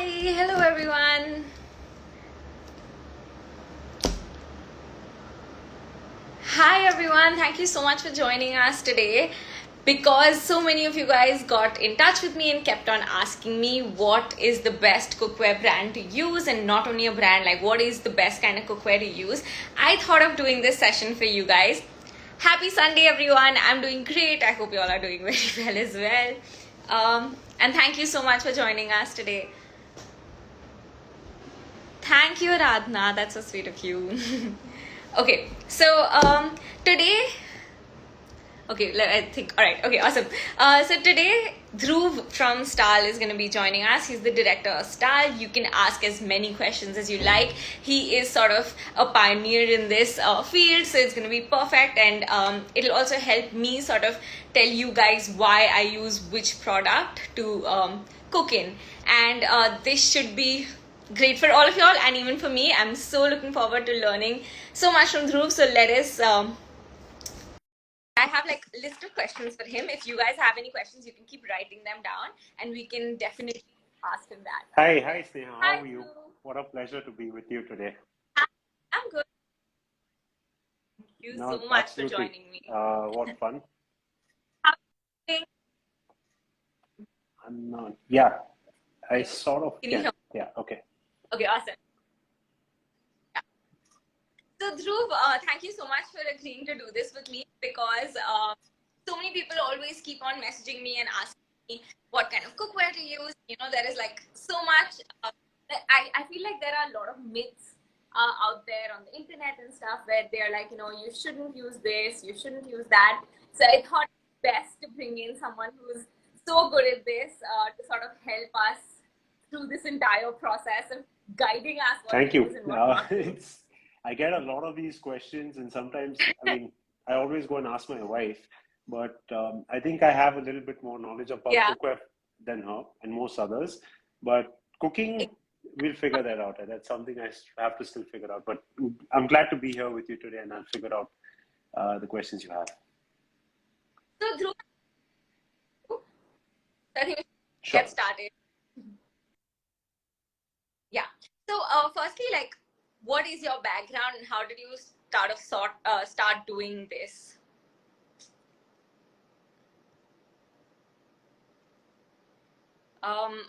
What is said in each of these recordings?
Hello everyone. Hi everyone, thank you so much for joining us today. Because so many of you guys got in touch with me and kept on asking me what is the best cookware brand to use, and not only a brand, like what is the best kind of cookware to use. I thought of doing this session for you guys. Happy Sunday everyone, I'm doing great. I hope you all are doing very well as well. And thank you so much for joining us today. Thank you, Radhna. That's so sweet of you. Okay, so today, okay, I think, all right, okay, awesome. So today, Dhruv from Stahl is going to be joining us. He's the director of Stahl. You can ask as many questions as you like. He is sort of a pioneer in this field, so it's going to be perfect. And it'll also help me sort of tell you guys why I use which product to cook in. And this should be great for all of y'all, and even for me. I'm so looking forward to learning so much from Dhruv. So let us I have like a list of questions for him. If you guys have any questions, you can keep writing them down and we can definitely ask him that. Hi Sneha, how Hi, are you? Dhruv. What a pleasure to be with you today. I'm good. Thank you No, so much for absolutely. joining me. What fun. How are you doing? I'm not, yeah, I Hello? sort of Can you hear can. me? Yeah, okay. Okay, awesome. Yeah. So Dhruv, thank you so much for agreeing to do this with me, because so many people always keep on messaging me and asking me what kind of cookware to use. You know, there is like so much. I feel like there are a lot of myths out there on the internet and stuff where they're like, you know, you shouldn't use this, you shouldn't use that. So I thought it's best to bring in someone who's so good at this to sort of help us through this entire process of guiding us what Thank to you. use and what not to use. I get a lot of these questions, and sometimes, I mean, I always go and ask my wife, but I think I have a little bit more knowledge about Yeah. cookware than her and most others. But cooking, we'll figure that out. That's something I have to still figure out. But I'm glad to be here with you today, and I'll figure out the questions you have. So Dhruv, I think we should Sure. get started. Yeah. So firstly, like, what is your background and how did you start doing this?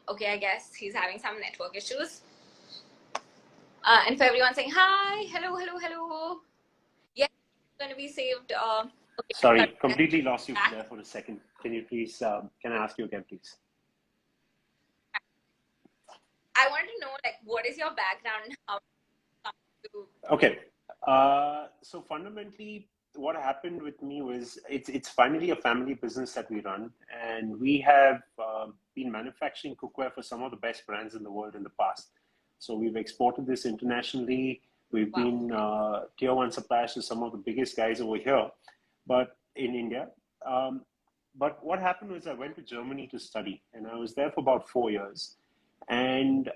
Okay, I guess he's having some network issues. And for everyone saying hi, hello. Yes, it's going to be saved. Okay, Sorry, sorry. completely lost you Back. there for a second. Can you please, can I ask you again, please? I want to know, like, what is your background and how did you come to. Okay. So fundamentally, what happened with me was it's finally a family business that we run, and we have been manufacturing cookware for some of the best brands in the world in the past. So we've exported this internationally. We've Wow. been tier one suppliers to some of the biggest guys over here, but in India. Um, but what happened was I went to Germany to study, and I was there for about 4 years. And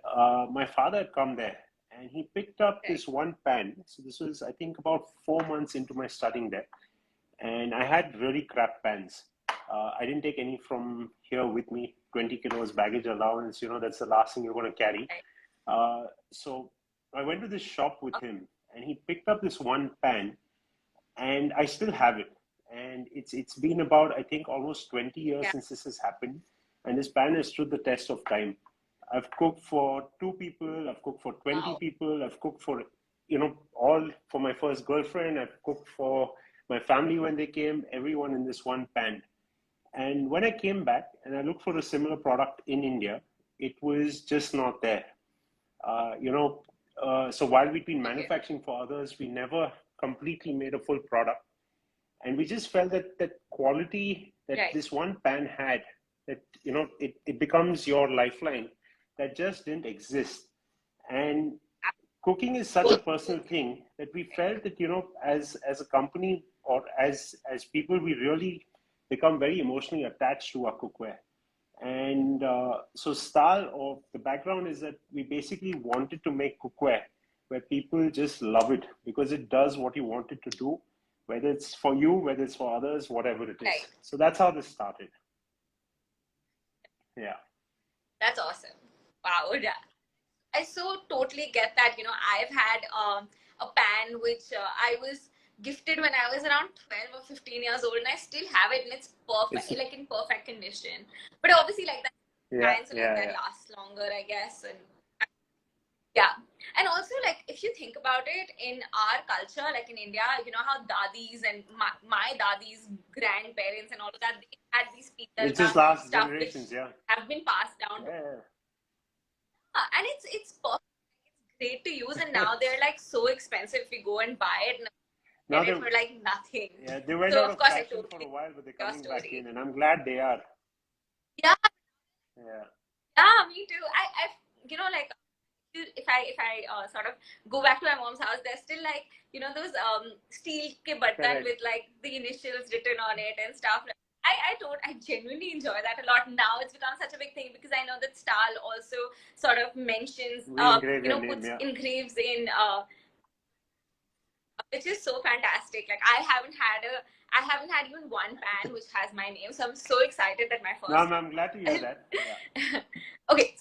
my father had come there, and he picked up Okay. this one pan. So this was, I think, about 4 months into my studying there, and I had really crap pans. I didn't take any from here with me. 20 kilos baggage allowance. You know, that's the last thing you're going to carry. Okay. So I went to this shop with him, and he picked up this one pan, and I still have it. And it's been about, I think, almost 20 years Yeah. since this has happened, and this pan has stood the test of time. I've cooked for 2 people, I've cooked for 20 Wow. people, I've cooked for, all for my first girlfriend, I've cooked for my family when they came, everyone in this one pan. And when I came back and I looked for a similar product in India, it was just not there. Uh, you know, so while we'd been Okay. manufacturing for others, we never completely made a full product. And we just felt that that quality that Right. this one pan had, that, it becomes your lifeline, that just didn't exist. And cooking is such a personal thing that we felt that, as a company or as people, we really become very emotionally attached to our cookware. And so Stahl, or the background is that we basically wanted to make cookware where people just love it because it does what you want it to do, whether it's for you, whether it's for others, whatever it is. Right. So that's how this started. Yeah. That's awesome. Wow. Yeah. I so totally get that. I've had a pan which I was gifted when I was around 12 or 15 years old, and I still have it, and it's It's perfect, like in perfect condition. But obviously, like that, yeah, pans, so like yeah, that yeah. lasts longer, I guess. And yeah. And also, like, if you think about it, in our culture, like in India, how dadis and my dadis, grandparents, and all of that, they had these It pizza just lasts stuff which generations. Yeah, have been passed down to, yeah, and it's perfect, it's great to use. And now they're like so expensive if you go and buy it, and Now get they it for like nothing. they went So out of of course I fashion for a totally while, but they're your coming back story. in, and I'm glad they are. Yeah, Yeah. yeah, me too. I've like, if I sort of go back to my mom's house, there's still like those steel ke bartan Correct. with like the initials written on it and stuff. I genuinely enjoy that a lot. Now it's become such a big thing because I know that Stahl also sort of mentions, We engrave your name. puts Yeah. engraves in, which is so fantastic. Like I haven't had even one pan which has my name, so I'm so excited that my No, first. I'm glad to hear that. Yeah. Okay,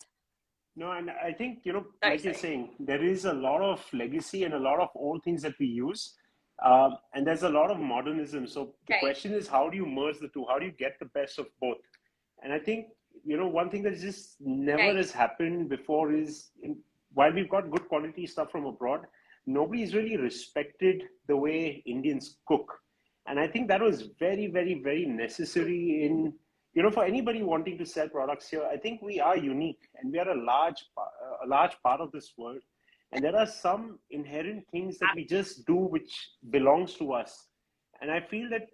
No, and I think, sorry, like you're sorry. saying, there is a lot of legacy and a lot of old things that we use. And there's a lot of modernism. So the Right, question is, how do you merge the two? How do you get the best of both? And I think, one thing that just never right, has happened before is while we've got good quality stuff from abroad, nobody's really respected the way Indians cook. And I think that was very, very, very necessary in, for anybody wanting to sell products here. I think we are unique and we are a large part of this world. And there are some inherent things that we just do which belongs to us. And I feel that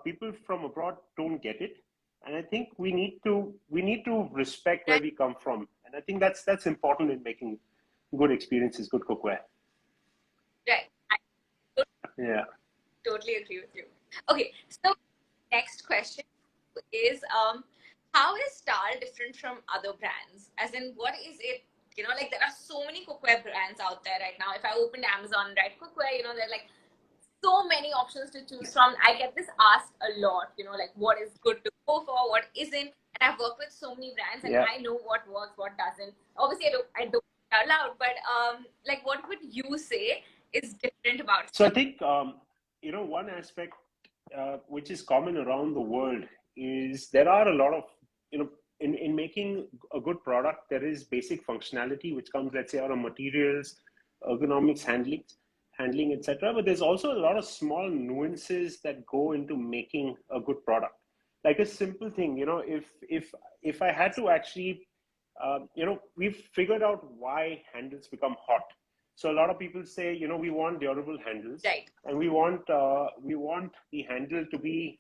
people from abroad don't get it. And I think we need to respect where right, we come from. And I think that's important in making good experiences, good cookware. right. I Yeah. totally agree with you. Okay, so next question is how is Stahl different from other brands? As in, what is it? Like there are so many cookware brands out there right now. If I opened Amazon, right, cookware, there are like so many options to choose from. I get this asked a lot, like what is good to go for, what isn't. And I've worked with so many brands, and Yeah. I know what works, what doesn't. Obviously, I don't say it out loud, but like, what would you say is different about So I think one aspect which is common around the world is there are a lot of in making a good product there is basic functionality which comes, let's say, out of materials, ergonomics, handling, etc. But there's also a lot of small nuances that go into making a good product. Like a simple thing, if I had to actually we've figured out why handles become hot. So a lot of people say, we want durable handles, right? and we want the handle to be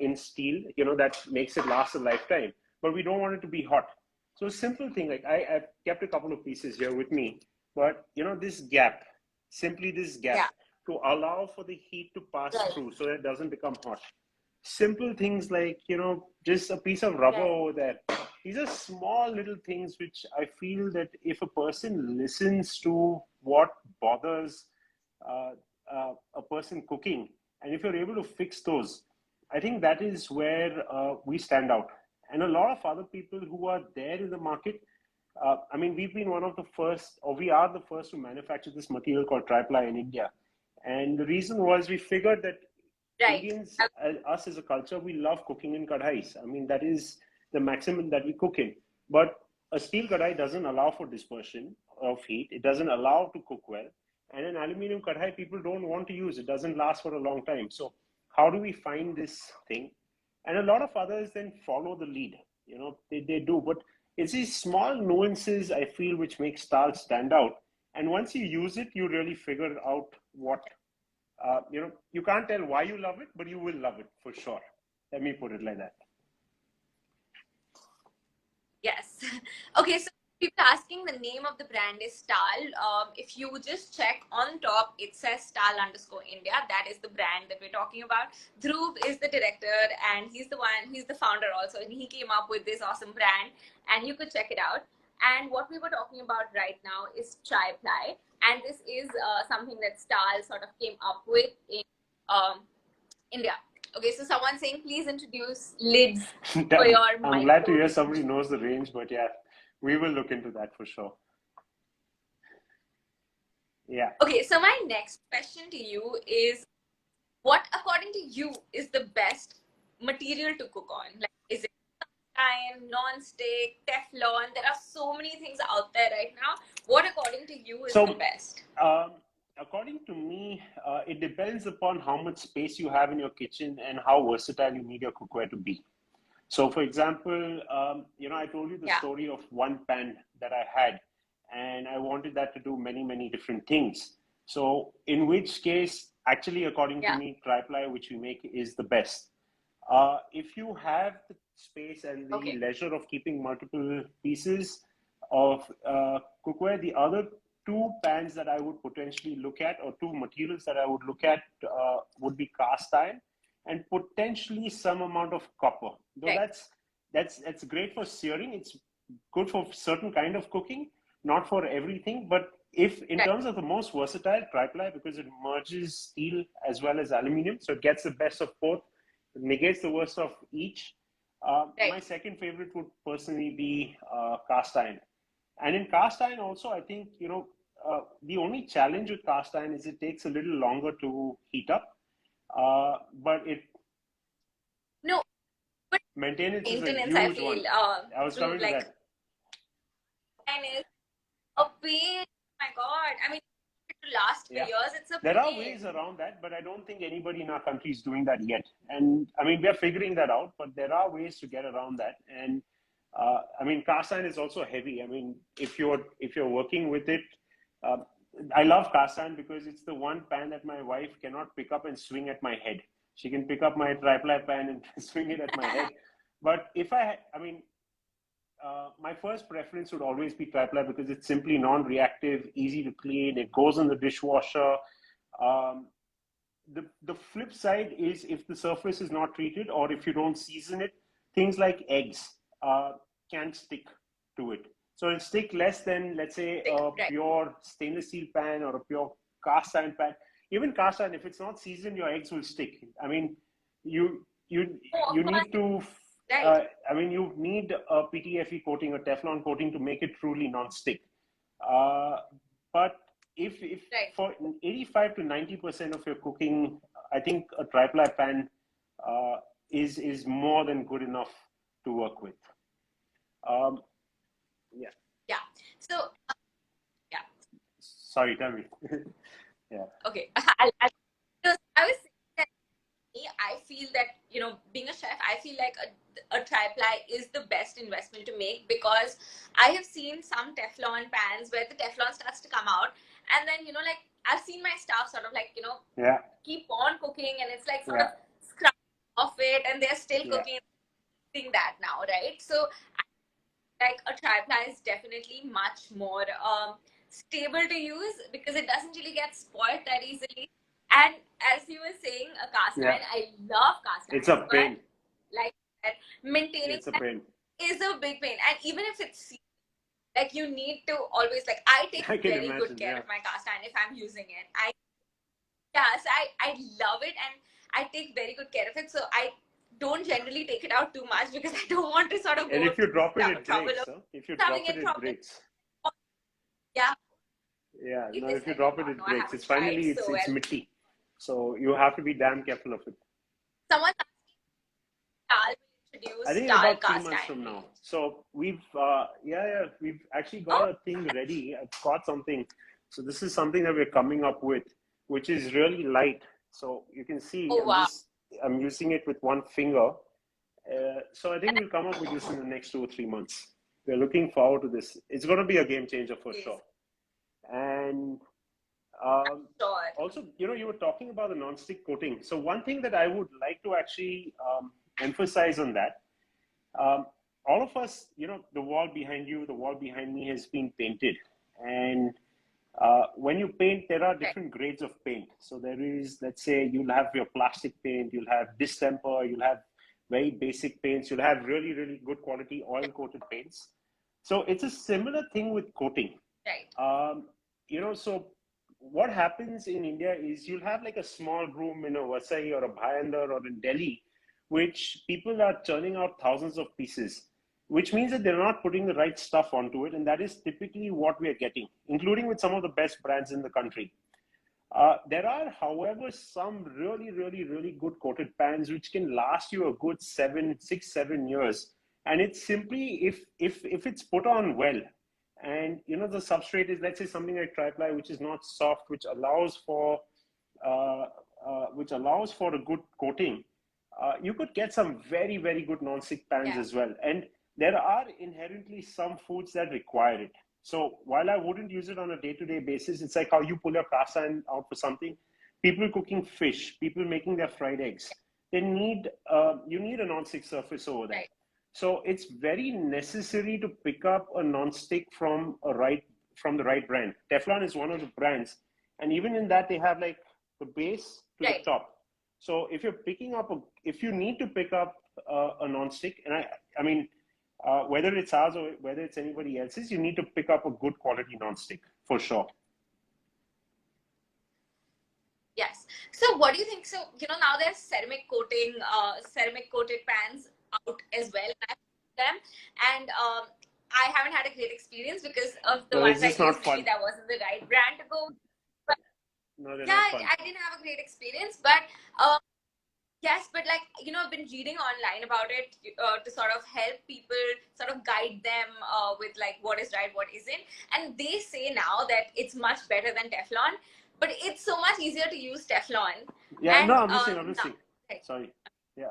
in steel, that makes it last a lifetime. But we don't want it to be hot. So a simple thing, like I've kept a couple of pieces here with me, but this gap, simply this gap, Yeah, to allow for the heat to pass right, through so that it doesn't become hot. Simple things like just a piece of rubber right, over there. These are small little things which I feel that if a person listens to what bothers uh, a person cooking, and if you're able to fix those, I think that is where we stand out. And a lot of other people who are there in the market, I mean, we've been one of the first, or we are the first to manufacture this material called triply in India. And the reason was we figured that right. Indians, us as a culture, we love cooking in kadhais. I mean, that is the maximum that we cook in. But a steel kadhai doesn't allow for dispersion of heat. It doesn't allow to cook well. And an aluminum kadhai, people don't want to use. It doesn't last for a long time. So how do we find this thing? And a lot of others then follow the lead. They do. But it's these small nuances, I feel, which make Stahl stand out. And once you use it, you really figure out what you can't tell why you love it, but you will love it for sure. Let me put it like that. Yes. Okay, so people asking the name of the brand is Stahl. If you just check on top, it says Stahl_India. That is the brand that we're talking about. Dhruv is the director, and he's the founder also, and he came up with this awesome brand, and you could check it out. And what we were talking about right now is tri-ply, and this is something that Stahl sort of came up with in um, India. Okay, so someone saying, please introduce lids for your I'm glad to micro. hear somebody knows the range, but yeah, we will look into that for sure. Yeah. Okay, so my next question to you is, what according to you is the best material to cook on? Like, is it iron, non-stick, Teflon? There are so many things out there right now. What according to you is the So, best? according to me, it depends upon how much space you have in your kitchen and how versatile you need your cookware to be. So, for example, I told you the Yeah. story of one pan that I had, and I wanted that to do many, many different things. So, in which case, actually, according to Yeah. me, tri-ply, which we make, is the best. If you have the space and the Okay. leisure of keeping multiple pieces of cookware, the other two pans that I would potentially look at, or two materials that I would look at, would be cast iron and potentially some amount of copper. Though Right. that's great for searing. It's good for certain kind of cooking, not for everything. But if in Right. terms of the most versatile, tri-ply, because it merges steel as well as aluminum, so it gets the best of both, it negates the worst of each. My Right. second favorite would personally be cast iron. And in cast iron also, I think, the only challenge with cast iron is it takes a little longer to heat up. But it No, but maintenance is a maintenance, I huge one. feel, I was through coming to like, that. and is a pain. Oh my God. I mean, to last for Yeah. years, it's a There are pain. ways around that, but I don't think anybody in our country is doing that yet. And I mean, we are figuring that out, but there are ways to get around that. And I mean, cast iron is also heavy. I mean, if you're working with it, uh, I love cast iron because it's the one pan that my wife cannot pick up and swing at my head. She can pick up my tri-ply pan and swing it at my head. But if I mean, my first preference would always be tri-ply because it's simply non-reactive, easy to clean. It goes in the dishwasher. Um, the flip side is if the surface is not treated or if you don't season it, things like eggs can stick to it. So it'll stick less than, let's say, Thick. a Right. pure stainless steel pan or a pure cast iron pan. Even cast iron, if it's not seasoned, your eggs will stick. I mean, you you Oh, you of course. need to. Right. I mean, you need a PTFE coating, a Teflon coating to make it truly non-stick. Uh, but if Right. for 85 to 90% of your cooking, I think a tri-ply pan uh, is more than good enough to work with. Um, yeah. Yeah. So, yeah. Sorry, tell me. Yeah. Okay. Because I was saying that I feel that, being a chef, I feel like a tri-ply is the best investment to make, because I have seen some Teflon pans where the Teflon starts to come out, and then, like, I've seen my staff sort of like, Yeah. keep on cooking, and it's like sort of Yeah. scrub off it, and they're still Yeah. cooking, that now, right? So like a tri-ply is definitely much more stable to use because it doesn't really get spoiled that easily. And as you were saying, a cast Yeah. iron, I love cast It's irons, a but pain. like maintaining It's a that pain. is a big pain. And even if it's like, you need to always, like, I take I can very good imagine. care Yeah. of my cast iron if I'm using it. I love it, and I take very good care of it. So I don't generally take it out too much because I don't want to sort of And go if you through drop it, the it trouble breaks. of Huh? If you having drop it, it it problem. breaks. Yeah, Yeah. No, this if you I did drop it, not it know. I breaks. haven't It's tried finally so it's well. mitty. So you have to be damn careful of it. Someone Stahl will I introduce think in Stahl about three cast months iron, from now. please. So we've actually Oh, got a thing ready. I've got something. So this is something that we're coming up with, which is really light. So you can see, oh wow. I'm using it with one finger. So I think we'll come up with this in the next 2 or 3 months. We're looking forward to this. It's going to be a game changer for Please. sure. And Sure. also, you were talking about the non-stick coating. So one thing that I would like to actually emphasize on that, all of us, the wall behind you, the wall behind me has been painted. And when you paint, there are Right. different grades of paint. So there is, let's say, you'll have your plastic paint, you'll have distemper, you'll have very basic paints, you'll have really, really good quality oil coated paints. So it's a similar thing with coating. Right. So what happens in India is you'll have like a small room in a Vasai or a Bhayandar or in Delhi, which people are churning out thousands of pieces. which means that they're not putting the right stuff onto it. And that is typically what we are getting, including with some of the best brands in the country. There are, however, some really, really, really good coated pans which can last you a good 6, 7 years. And it's simply if it's put on well, and the substrate is, let's say, something like tri-ply, which is not soft, which allows for a good coating. You could get some very, very good non-stick pans as well. And there are inherently some foods that require it. So while I wouldn't use it on a day-to-day basis, it's like how you pull your kasa out for something. People cooking fish, people making their fried eggs, you need a non-stick surface over there. Right. So it's very necessary to pick up a non-stick from the right brand. Teflon is one of the brands, and even in that they have like the base to the top. So if you need to pick up a non-stick, and I mean, whether it's ours or whether it's anybody else's, you need to pick up a good quality non-stick for sure. Yes. So what do you think? So, now there's ceramic coated pans out as well. Them, and I haven't had a great experience because of the ones I used. Maybe that wasn't the right brand to go. But no, I didn't have a great experience, but yes, but like, I've been reading online about it to sort of help people, sort of guide them with like what is right, what isn't. And they say now that it's much better than Teflon, but it's so much easier to use Teflon. Yeah, and, no, I'm listening. Sorry. Yeah.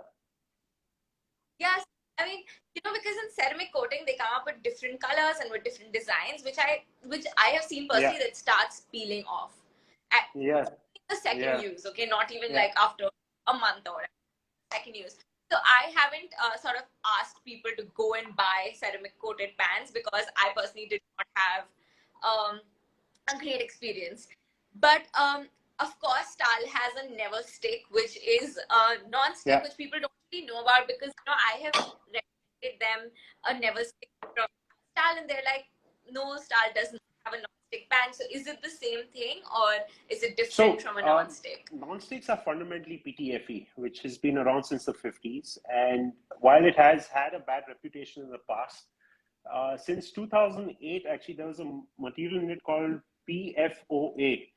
Yes. I mean, because in ceramic coating, they come up with different colors and with different designs, which I have seen personally that starts peeling off at the second use, okay? Not even like after a month or second use. So I haven't sort of asked people to go and buy ceramic coated pans because I personally did not have a great experience. But of course, Stahl has a never stick, which is non-stick, which people don't really know about because I have recommended them a never stick from Stahl, and they're like, no, Stahl doesn't have a non-stick pan. So is it the same thing, or is it different from a non-stick? Non-sticks are fundamentally PTFE, which has been around since the 50s, and while it has had a bad reputation in the past, since 2008, actually, there was a material in it called PFOA.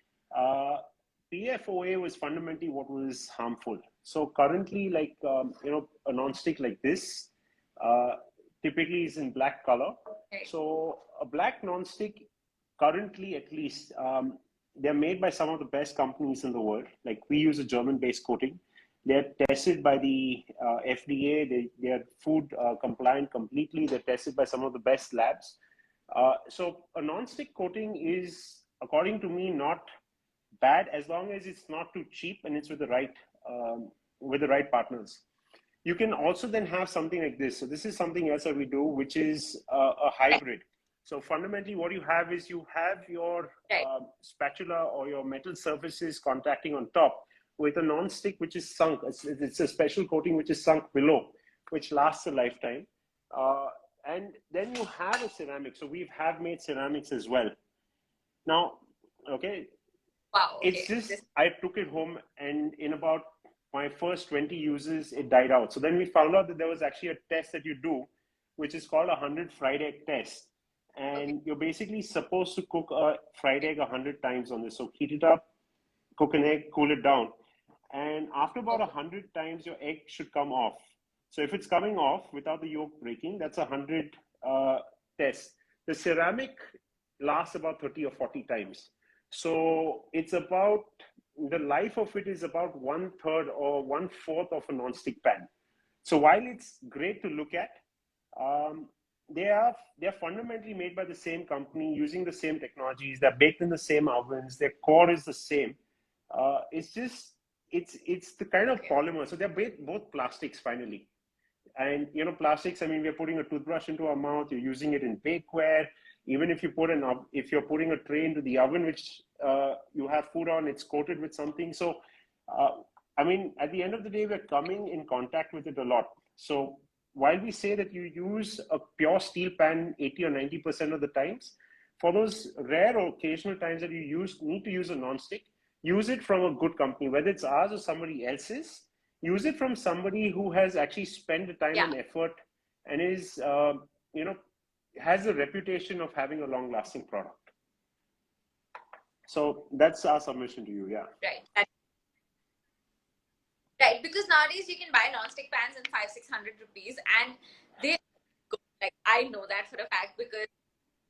PFOA was fundamentally what was harmful. So currently, like, a non-stick like this typically is in black color. So a black non-stick, currently at least, they're made by some of the best companies in the world. Like, we use a German-based coating. They're tested by the FDA. They are food compliant completely. They're tested by some of the best labs. So a non-stick coating is, according to me, not bad as long as it's not too cheap and it's with the right partners. You can also then have something like this. So this is something else that we do, which is a hybrid. So fundamentally, what you have is you have your spatula or your metal surfaces contacting on top with a non-stick which is sunk. It's a special coating which is sunk below, which lasts a lifetime. And then you have a ceramic. So we have made ceramics as well. Now, okay. Wow. Okay. It's just, I took it home and in about my first 20 uses, it died out. So then we found out that there was actually a test that you do, which is called a 100 fried egg test. And you're basically supposed to cook a fried egg 100 times on this. So heat it up, cook an egg, cool it down. And after about 100 times, your egg should come off. So if it's coming off without the yolk breaking, that's 100 tests. The ceramic lasts about 30 or 40 times. So it's about, the life of it is about 1/3 or 1/4 of a non-stick pan. So while it's great to look at, they're fundamentally made by the same company using the same technologies. They're baked in the same ovens. Their core is the same. It's the kind of polymer. So they're both plastics finally. And plastics, I mean, we're putting a toothbrush into our mouth. You're using it in bakeware. Even if you're putting a tray into the oven, which you have food on, it's coated with something. So, I mean, at the end of the day, we're coming in contact with it a lot. So while we say that you use a pure steel pan 80 or 90% of the times, for those rare or occasional times that you need to use a non-stick, use it from a good company, whether it's ours or somebody else's. Use it from somebody who has actually spent the time and effort and is, has a reputation of having a long-lasting product. So that's our submission to you. Yeah. Right. Right, because nowadays you can buy non-stick pans in 500-600 rupees, and they go, like, I know that for a fact because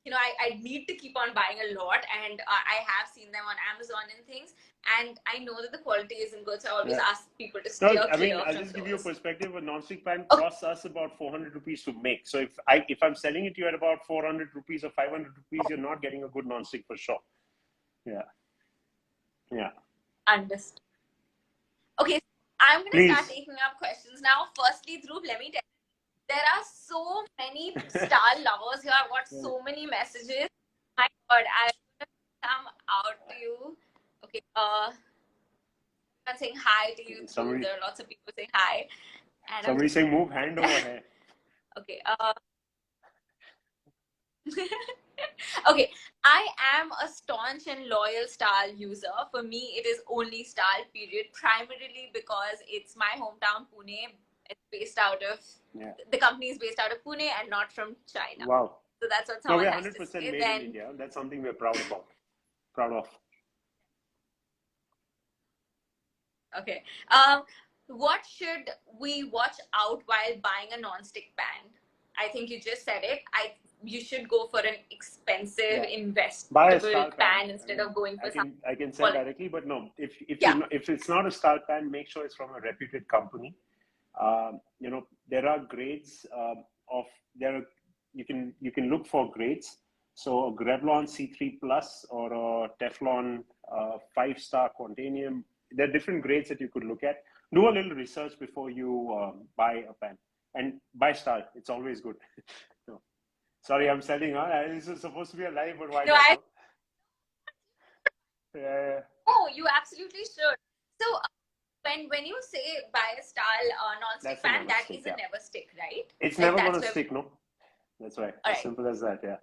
I need to keep on buying a lot, and I have seen them on Amazon and things, and I know that the quality isn't good, so I always ask people to steer clear I'll from just give you a those. perspective. A non-stick pan costs us about 400 rupees to make. So if I'm selling it to you at about 400 rupees or 500 rupees, you're not getting a good non-stick for sure. Yeah. Understood. Okay, I'm going to start taking up questions now. Firstly, Dhruv, let me tell you, there are so many Stahl lovers here. I've got so many messages. My God, I'm going to come out to you. Okay, I'm saying hi to you. There are lots of people saying hi. And somebody saying move hand over hair. Okay. Okay, I am a staunch and loyal Stahl user. For me, it is only Stahl, period. Primarily because it's my hometown, Pune. It's based out of, the company is based out of Pune and not from China. Wow. So that's what someone has to say. We're 100% made in India. That's something we're proud of. Okay. What should we watch out while buying a non-stick pan? I think you just said it. You should go for an expensive, investable pan instead of going for something. I can sell directly, but no. If it's not a Stahl pan, make sure it's from a reputed company. There are grades you can look for grades. So a Revlon C3 Plus or a Teflon 5-star Quantanium. There are different grades that you could look at. Do a little research before you buy a pan, and buy Stahl. It's always good. No. Sorry, I'm selling. This is supposed to be a live, but why not? Yeah. Oh, you absolutely should. So when you say buy a Stahl non-stick pan, that is a never stick, right? It's never going to stick, no? That's right. As simple as that, yeah.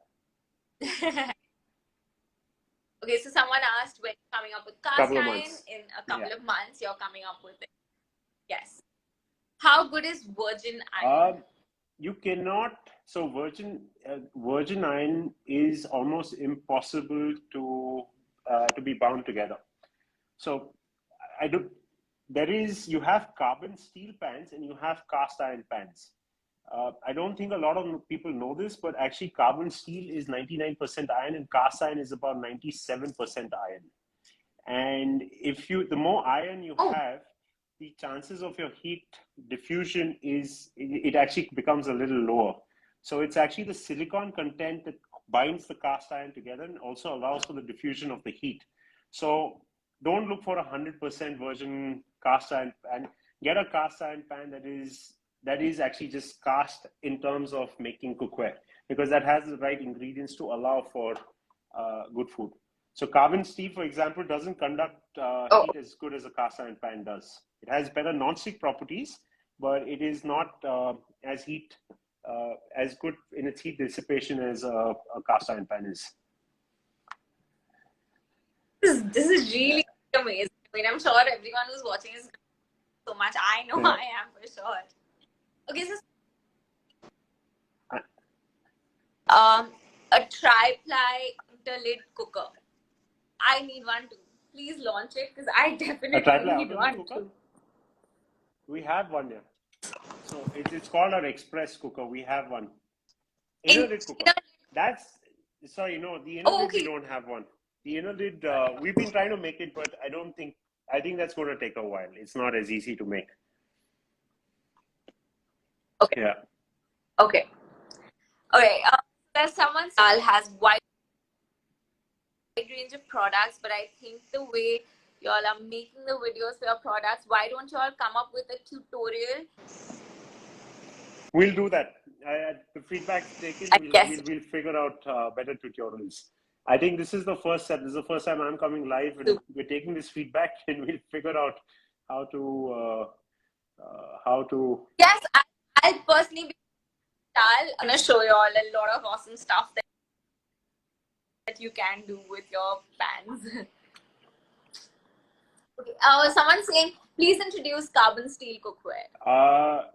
Okay, so someone asked when you're coming up with cast iron. In a couple of months, you're coming up with it. Yes. How good is virgin iron? You cannot. So virgin iron is almost impossible to be bound together. So you have carbon steel pans and you have cast iron pans. I don't think a lot of people know this, but actually carbon steel is 99% iron and cast iron is about 97% iron. And the more iron you have, the chances of your heat diffusion it actually becomes a little lower. So it's actually the silicon content that binds the cast iron together and also allows for the diffusion of the heat. So don't look for 100% virgin cast iron pan. Get a cast iron pan that is actually just cast in terms of making cookware, because that has the right ingredients to allow for good food. So carbon steel, for example, doesn't conduct heat as good as a cast iron pan does. It has better non-stick properties, but it is not as good in its heat dissipation as a cast iron pan is. This is really amazing. I mean, I'm sure everyone who's watching is so much. I know I am for sure. Okay, so a tri-ply interlid cooker. I need one too. Please launch it because I definitely need one too. We have one here. So it's called our express cooker. We have one. Inner lid cooker. The inner lid we don't have one. The inner lid, we've been trying to make it, but I think that's going to take a while. It's not as easy to make. Okay. Yeah. Okay. There's someone Stahl has wide range of products, but I think the way y'all are making the videos for your products, why don't y'all come up with a tutorial? We'll do that. The feedback's taken. We'll figure out better tutorials. I think this is the first step. This is the first time I'm coming live, and we're taking this feedback, and we'll figure out how to. Yes, I'll personally be Stahl. I'm gonna show you all a lot of awesome stuff that you can do with your pans. Okay. Someone's saying Please introduce carbon steel cookware.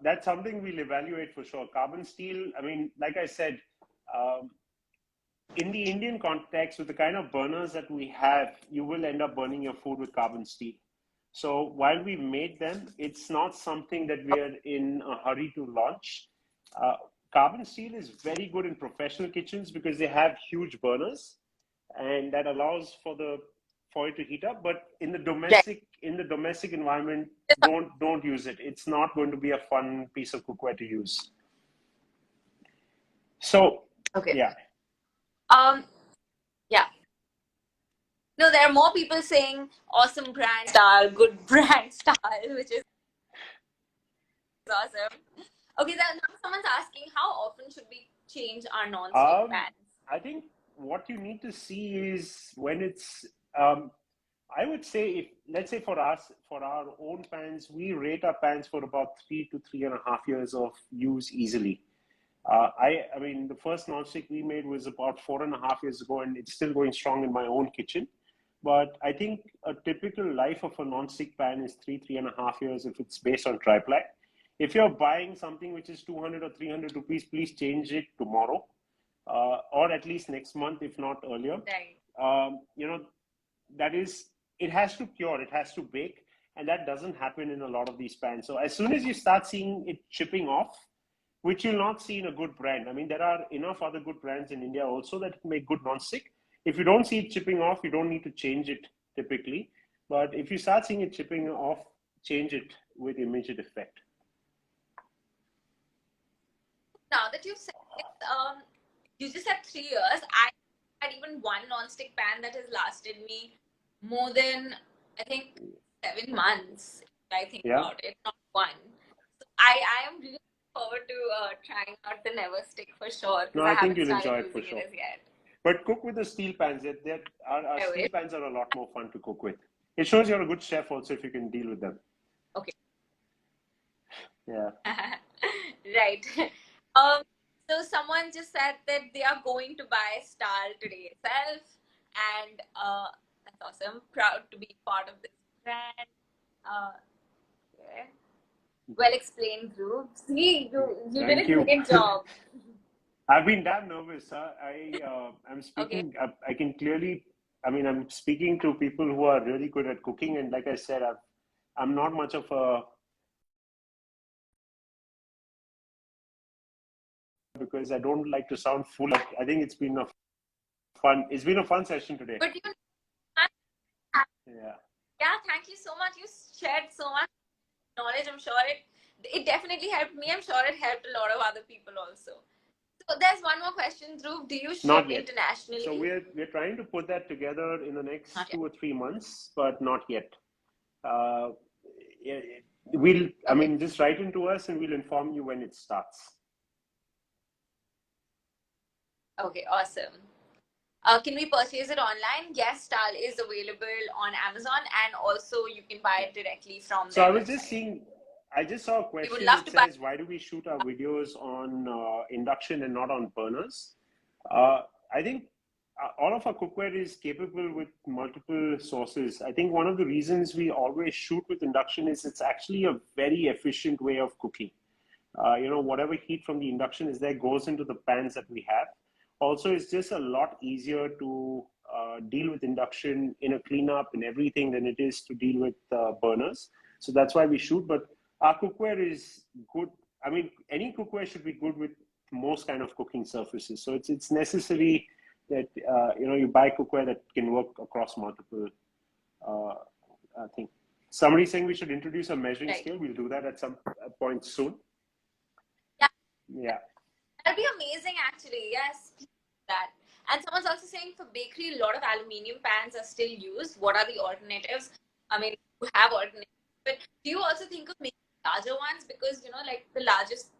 That's something we'll evaluate for sure. Carbon steel, I mean, like I said, um, in the Indian context, with the kind of burners that we have, you will end up burning your food with carbon steel. So while we made them, it's not something that we are in a hurry to launch. Uh, Carbon steel is very good in professional kitchens because they have huge burners, and that allows for it to heat up. But in the domestic environment, don't use it. It's not going to be a fun piece of cookware to use. So Okay. yeah. Yeah. No, there are more people saying awesome brand Stahl, good brand Stahl, which is awesome. Okay, now someone's asking how often should we change our non-stick pans? I think what you need to see is when it's. I would say if let's say for us for our own pans, we rate our pans for about 3 to 3.5 years of use easily. I mean, the first nonstick we made was about 4.5 years ago, and it's still going strong in my own kitchen. But I think a typical life of a nonstick pan is 3.5 years if it's based on tri-ply. If you're buying something which is 200 or 300 rupees, please change it tomorrow, or at least next month, if not earlier. Right. You know, that is, it has to cure, it has to bake, and that doesn't happen in a lot of these pans. So as soon as you start seeing it chipping off, which you'll not see in a good brand. I mean, there are enough other good brands in India also that make good non-stick. If you don't see it chipping off, you don't need to change it typically. But if you start seeing it chipping off, change it with immediate effect. Now that you've said it, you just had 3 years. I had even one non-stick pan that has lasted me more than, I think, 7 months, if I think about it, not one. So I am really looking forward to trying out the Never Stick for sure, because I think haven't you'll started enjoy it for using sure. it as yet. But cook with the steel pans. Our steel pans are a lot more fun to cook with. It shows you're a good chef also if you can deal with them. Okay. Yeah. Right. So someone just said that they are going to buy Stahl today itself, and that's awesome. Proud to be part of this brand. Okay. Well explained, Dhruv. See, you did a great job. I've been damn nervous. I'm speaking. Okay. I can clearly. I mean, I'm speaking to people who are really good at cooking, and like I said, I'm not much of a, because I don't like to sound full. I think it's been a fun session today. But yeah, thank you so much. You shared so much knowledge. I'm sure it definitely helped me. I'm sure it helped a lot of other people also. So there's one more question, Dhruv. Do you ship internationally? So we're trying to put that together in the next 2 or 3 months, but not yet. I mean, just write into us and we'll inform you when it starts. Okay, awesome. Can we purchase it online? Yes, Stahl is available on Amazon, and also you can buy it directly from their So I was website. just seeing, I just saw a question that says, why do we shoot our videos on induction and not on burners? I think all of our cookware is capable with multiple sources. I think one of the reasons we always shoot with induction is it's actually a very efficient way of cooking. Whatever heat from the induction is there goes into the pans that we have. Also, it's just a lot easier to deal with induction in a cleanup and everything than it is to deal with burners. So that's why we shoot. But our cookware is good. I mean, any cookware should be good with most kind of cooking surfaces. So it's necessary that you buy cookware that can work across multiple things. Somebody's saying we should introduce a measuring scale. We'll do that at some point soon. Yeah. That'd be amazing, actually. Yes, that. And someone's also saying for bakery, a lot of aluminium pans are still used. What are the alternatives? I mean, you have alternatives, but do you also think of making larger ones? Because like the largest,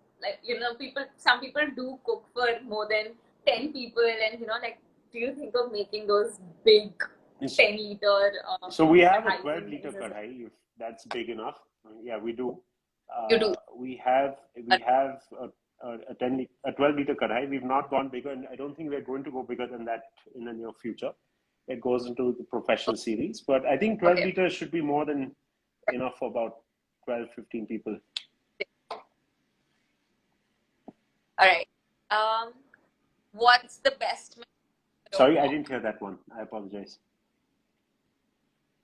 some people do cook for more than 10 people, and do you think of making those big 10-liter? So we have a 12-liter kadhai, if that's big enough. Yeah, we do. You do. We have a 12-liter kadhai. We've not gone bigger, and I don't think we're going to go bigger than that in the near future. It goes into the professional series, but I think 12 liters should be more than enough for about 12, 15 people. All right. What's the best method for a Sorry, I walk? didn't hear that one. I apologize.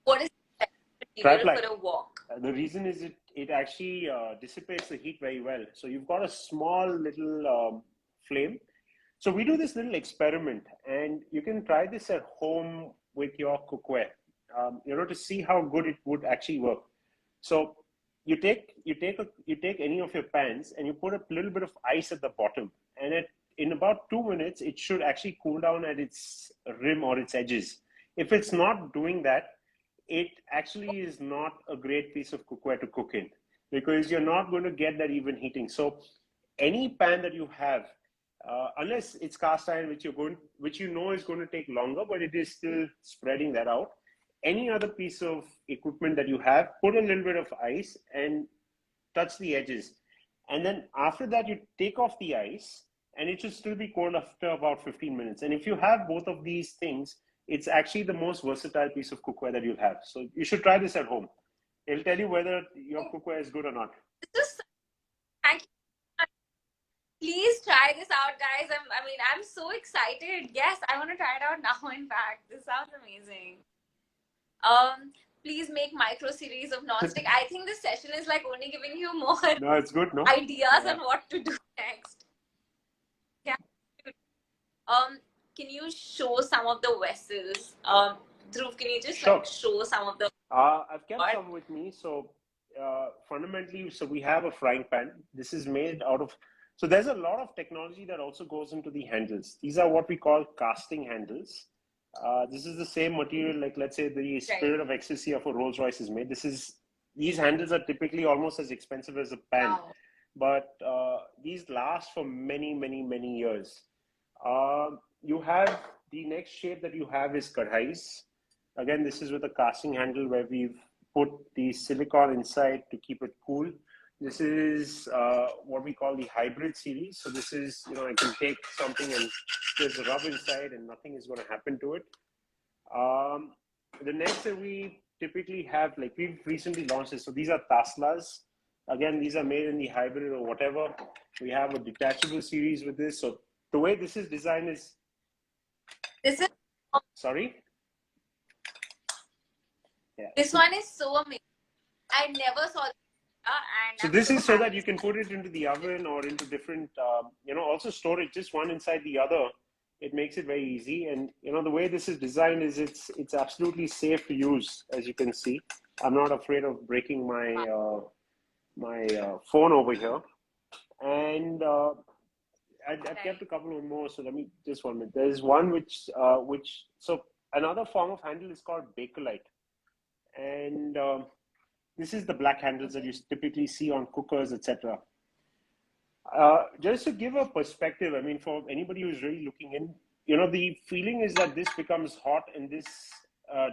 What is the best material Triply. for a walk? The reason is it actually dissipates the heat very well. So you've got a small little flame. So we do this little experiment, and you can try this at home with your cookware, to see how good it would actually work. So you take any of your pans and you put a little bit of ice at the bottom, and in about 2 minutes it should actually cool down at its rim or its edges. If it's not doing that, it actually is not a great piece of cookware to cook in, because you're not going to get that even heating. So any pan that you have, unless it's cast iron, which you know is going to take longer, but it is still spreading that out. Any other piece of equipment that you have, put a little bit of ice and touch the edges. And then after that, you take off the ice, and it should still be cold after about 15 minutes. And if you have both of these things, it's actually the most versatile piece of cookware that you'll have. So you should try this at home. It'll tell you whether your cookware is good or not. Thank you. Please try this out, guys. I'm so excited. Yes, I want to try it out now. In fact, this sounds amazing. Please make micro series of non-stick. I think this session is like only giving you more No, it's good, no? ideas on what to do next. Yeah. Can you show some of the vessels? Dhruv, can you just Sure. show some of the? I've kept some with me. So fundamentally, so we have a frying pan. This is made out of. So there's a lot of technology that also goes into the handles. These are what we call casting handles. This is the same material, like let's say the Spirit of Ecstasy of a Rolls Royce is made. These handles are typically almost as expensive as a pan, but these last for many, many, many years. You have the next shape that you have is kadhais. Again, this is with a casting handle where we've put the silicone inside to keep it cool. This is what we call the hybrid series. So this is, I can take something and just rub inside and nothing is going to happen to it. The next that we typically have, like we've recently launched this. So these are taslas. Again, these are made in the hybrid or whatever. We have a detachable series with this. So the way this is designed is... This is... Sorry? Yeah. This one is so amazing. I never saw this. So this is so that you can put it into the oven or into different, also store it just one inside the other. It makes it very easy. And, the way this is designed is it's absolutely safe to use, as you can see. I'm not afraid of breaking my phone over here. And I've kept a couple of more. So let me just 1 minute. There's one so another form of handle is called Bakelite. And this is the black handles that you typically see on cookers, etc. Just to give a perspective, for anybody who's really looking in, the feeling is that this becomes hot and this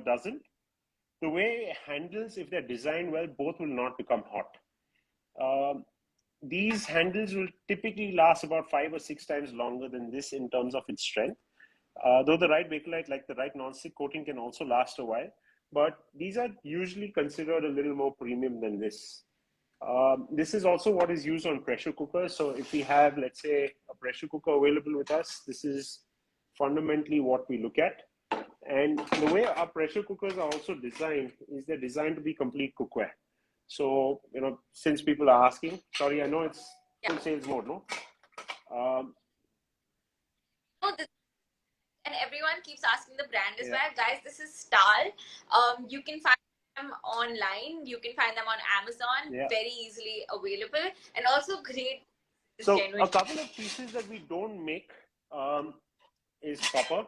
doesn't. The way handles, if they're designed well, both will not become hot. These handles will typically last about 5 or 6 times longer than this in terms of its strength. Though the right Bakelite, like the right non-stick coating, can also last a while. But these are usually considered a little more premium than this. This is also what is used on pressure cookers. So if we have, let's say, a pressure cooker available with us, this is fundamentally what we look at. And the way our pressure cookers are also designed is they're designed to be complete cookware. So, since people are asking, sorry, I know it's in sales mode, no? And everyone keeps asking the brand as well. Guys, this is Stahl. You can find them online. You can find them on Amazon. Very easily available. And also great. So a couple of pieces that we don't make is copper.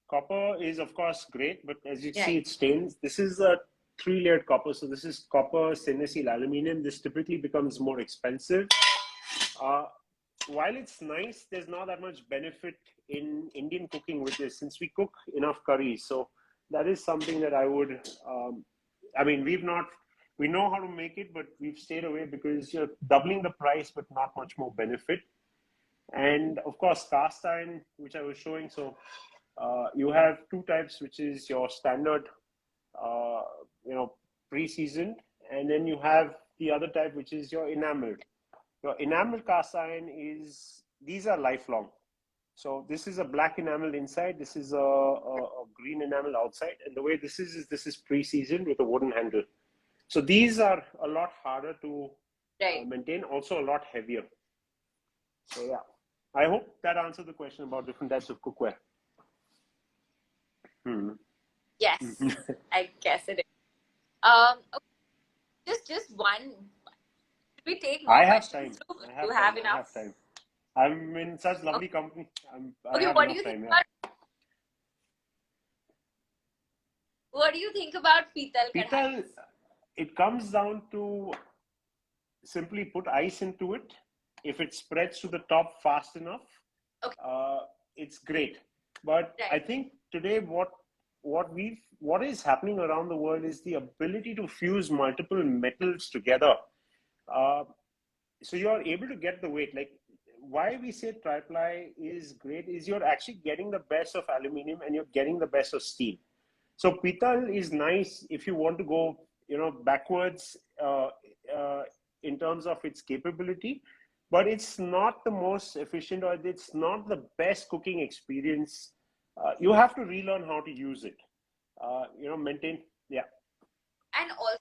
Copper is, of course, great, but as you see, it stains. This is a 3-layered copper. So this is copper, stainless steel, aluminum. This typically becomes more expensive. While it's nice, there's not that much benefit in Indian cooking with this, since we cook enough curries. So that is something that I would, we know how to make it, but we've stayed away because you're doubling the price, but not much more benefit. And of course, cast iron, which I was showing. So you have 2 types, which is your standard, pre-seasoned, and then you have the other type, which is your enameled. Your enameled cast iron these are lifelong. So this is a black enamel inside. This is a green enamel outside. And the way this is pre-seasoned with a wooden handle. So these are a lot harder to maintain, also a lot heavier. So yeah, I hope that answered the question about different types of cookware. Yes, I guess it is. Okay. Just one. Should we take more questions? You have enough. I have time. I'm in such lovely company. Okay, what do you think about? What do you think about Pital? Pital, it comes down to simply put ice into it. If it spreads to the top fast enough, it's great. But I think today what is happening around the world is the ability to fuse multiple metals together. So you're able to get the weight. Like why we say tri-ply is great is you're actually getting the best of aluminium and you're getting the best of steel. So Pital is nice if you want to go, backwards in terms of its capability, but it's not the most efficient or it's not the best cooking experience. You have to relearn how to use it. Maintain, yeah. And also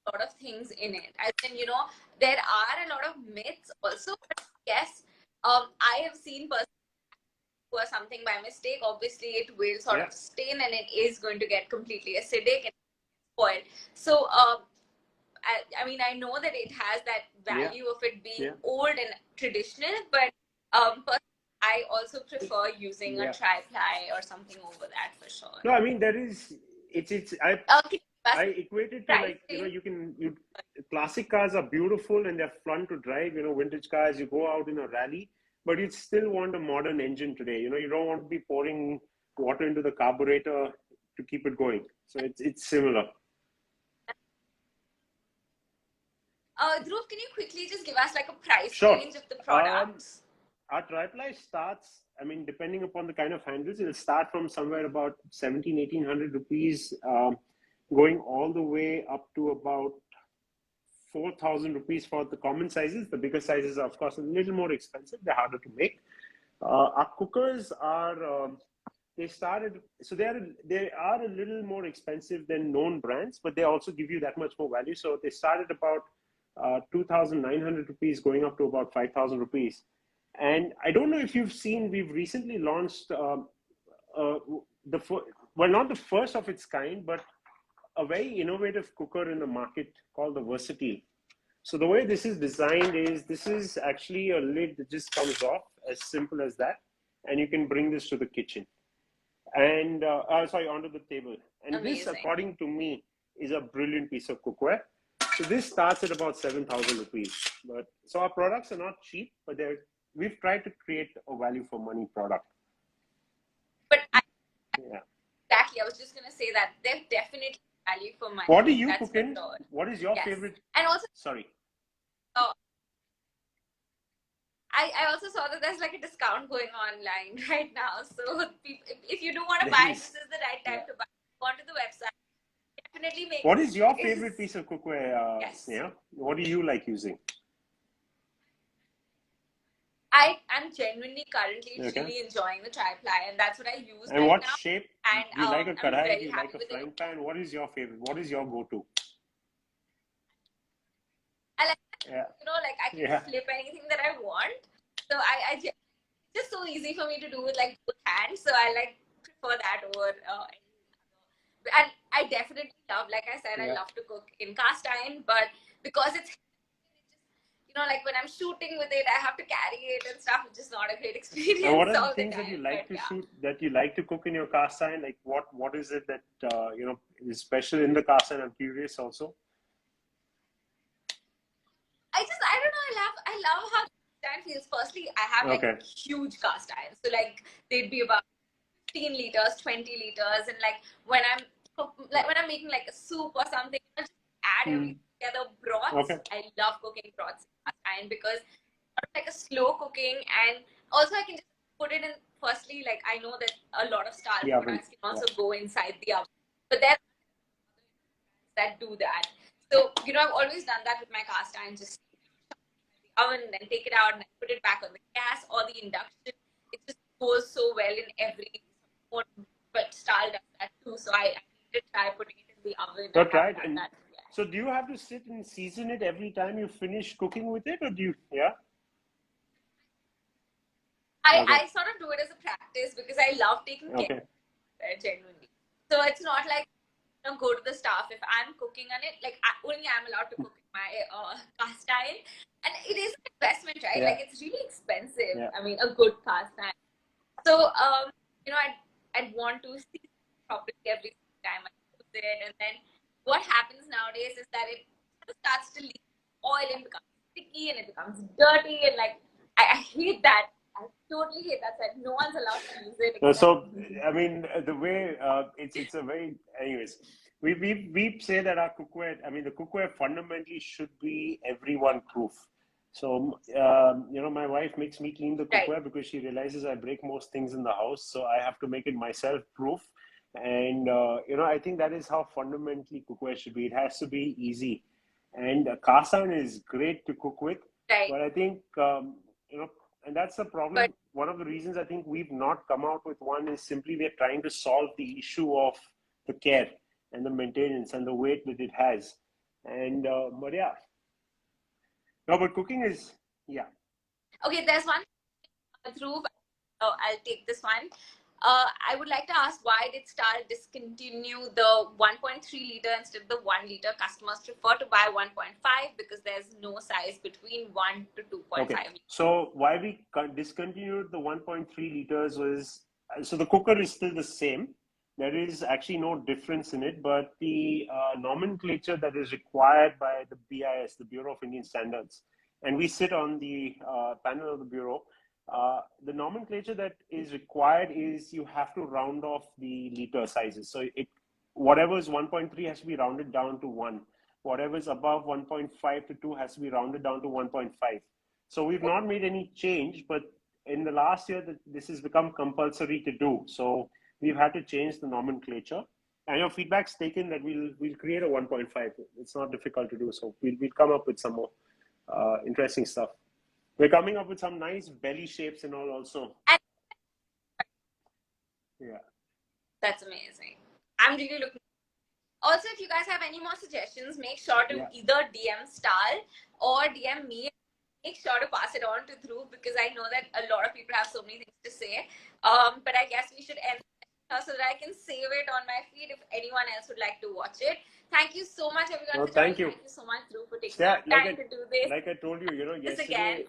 a lot of things in it. I think, there are a lot of myths also, but yes, I have seen personally or something by mistake, obviously it will sort of stain and it is going to get completely acidic and spoiled. So, I mean, I know that it has that value of it being old and traditional, but I also prefer using a tri-ply or something over that for sure. No, I mean, I equate it to like, classic cars are beautiful and they're fun to drive, vintage cars, you go out in a rally, but you still want a modern engine today. You don't want to be pouring water into the carburetor to keep it going. So it's similar. Dhruv, can you quickly just give us like a price range of the products? Our tri-ply starts, I mean, depending upon the kind of handles, it'll start from somewhere about 1,700-1,800 rupees, going all the way up to about 4,000 rupees for the common sizes. The bigger sizes are, of course, a little more expensive. They're harder to make. Our cookers are, they are a little more expensive than known brands, but they also give you that much more value. So they start at about 2,900 rupees going up to about 5,000 rupees. And I don't know if you've seen, we've recently launched not the first of its kind, but a very innovative cooker in the market called the Versatile. So the way this is designed is, this is actually a lid that just comes off, as simple as that. And you can bring this to the kitchen. And, onto the table. And Amazing. This, according to me, is a brilliant piece of cookware. So this starts at about 7,000 rupees. So our products are not cheap, but we've tried to create a value for money product. But exactly, I was just going to say that they're definitely value for money. What do you cook in? Sure. What is your favorite? And also, sorry. I also saw that there's like a discount going online right now. So if you do want to buy, this is the right time to buy. Go onto the website. Definitely make. What is your favorite piece of cookware? Sneha? What do you like using? I'm genuinely currently really enjoying the tri-ply, and that's what I use. And what now. shape? And do you like a kadai? Do you like a frying pan? What is your favorite? What is your go-to? I like, I can flip anything that I want. So it's just so easy for me to do with like both hands. So I prefer that over. And I definitely love, like I said, I love to cook in cast iron, but because it's like when I'm shooting with it, I have to carry it and stuff, which is not a great experience. And what are the things that you like to shoot, that you like to cook in your cast iron? Like what is it that is special in the cast iron? I'm curious also. I don't know. I love how cast iron feels. Firstly, I have huge cast irons, so they'd be about 15 liters, 20 liters, and when I'm making like a soup or something, just add everything together. Broths. I love cooking broths in cast iron because it's like a slow cooking, and also I can just put it in. Firstly, I know that a lot of Stahl products can also go inside the oven, but then that do that. So, I've always done that with my cast iron, just the oven, then take it out and then put it back on the gas or the induction. It just goes so well in every mode, but Stahl does that too. So I need to try putting it in the oven. That's right. And that. so do you have to sit and season it every time you finish cooking with it, or do you, yeah? I sort of do it as a practice because I love taking care of it, genuinely. So it's not like go to the staff if I'm cooking on it. Like only I'm allowed to cook in my cast iron, and it is an investment, right? Yeah. Like it's really expensive. Yeah. I mean, a good cast iron. So I'd want to see it properly every time I use it, and then what happens nowadays is that it starts to leak oil and becomes sticky and it becomes dirty, and like I hate that. I totally hate that. That no one's allowed to use it. So, I mean, the way it's a very, anyways, we say that our cookware, I mean, the cookware fundamentally should be everyone proof. So, my wife makes me clean the cookware because she realizes I break most things in the house. So I have to make it myself proof. And, I think that is how fundamentally cookware should be. It has to be easy. And cast iron is great to cook with. But I think, and that's the problem. One of the reasons I think we've not come out with one is simply we're trying to solve the issue of the care and the maintenance and the weight that it has. And, but yeah. No, but cooking is, yeah. Okay, there's one, Dhruv. I'll take this one. I would like to ask, why did Stahl discontinue the 1.3 liter instead of the 1 liter? Customers prefer to buy 1.5 because there's no size between 1 to 2.5. Okay. So why we discontinued the 1.3 liters was, so the cooker is still the same. There is actually no difference in it, but the nomenclature that is required by the BIS, the Bureau of Indian Standards, and we sit on the panel of the Bureau, the nomenclature that is required is you have to round off the liter sizes. So whatever is 1.3 has to be rounded down to 1. Whatever is above 1.5 to 2 has to be rounded down to 1.5. So we've not made any change, but in the last year, this has become compulsory to do. So we've had to change the nomenclature. And your feedback's taken that we'll create a 1.5. It's not difficult to do. So we'll come up with some more interesting stuff. We're coming up with some nice belly shapes and all also. Yeah. That's amazing. I'm really looking. Also, if you guys have any more suggestions, make sure to either DM Stahl or DM me. Make sure to pass it on to Dhruv because I know that a lot of people have so many things to say. But I guess we should end so that I can save it on my feed if anyone else would like to watch it. Thank you so much, everyone. Thank you. Thank you so much, Dhruv, for taking time to do this. Like I told you, yesterday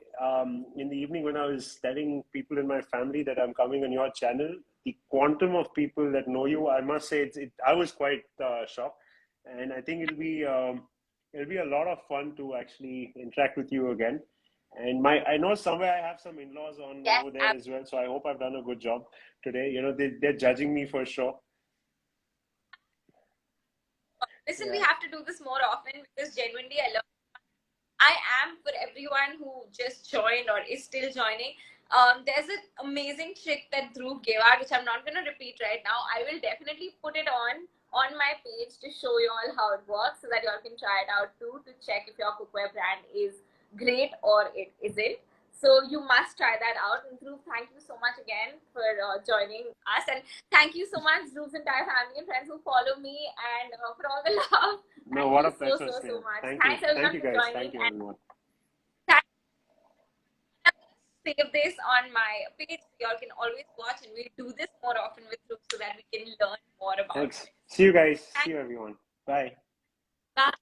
in the evening when I was telling people in my family that I'm coming on your channel, the quantum of people that know you, I must say, I was quite shocked, and I think it'll be a lot of fun to actually interact with you again. And I know somewhere I have some in-laws over there as well, so I hope I've done a good job today. They're judging me for sure. Listen, we have to do this more often because genuinely I am, for everyone who just joined or is still joining, there's an amazing trick that Dhruv gave out, which I'm not going to repeat right now. I will definitely put it on my page to show you all how it works so that you all can try it out too, to check if your cookware brand is great or it isn't. So you must try that out. And Dhruv, thank you so much again for joining us. And thank you so much, Dhruv's entire family and friends who follow me, and for all the love. No, what a pleasure. So much. Thanks everyone for joining. Thank you, everyone. Save this on my page. You all can always watch, and we'll do this more often with Dhruv so that we can learn more about it. See you guys. See you, everyone. Bye. Bye.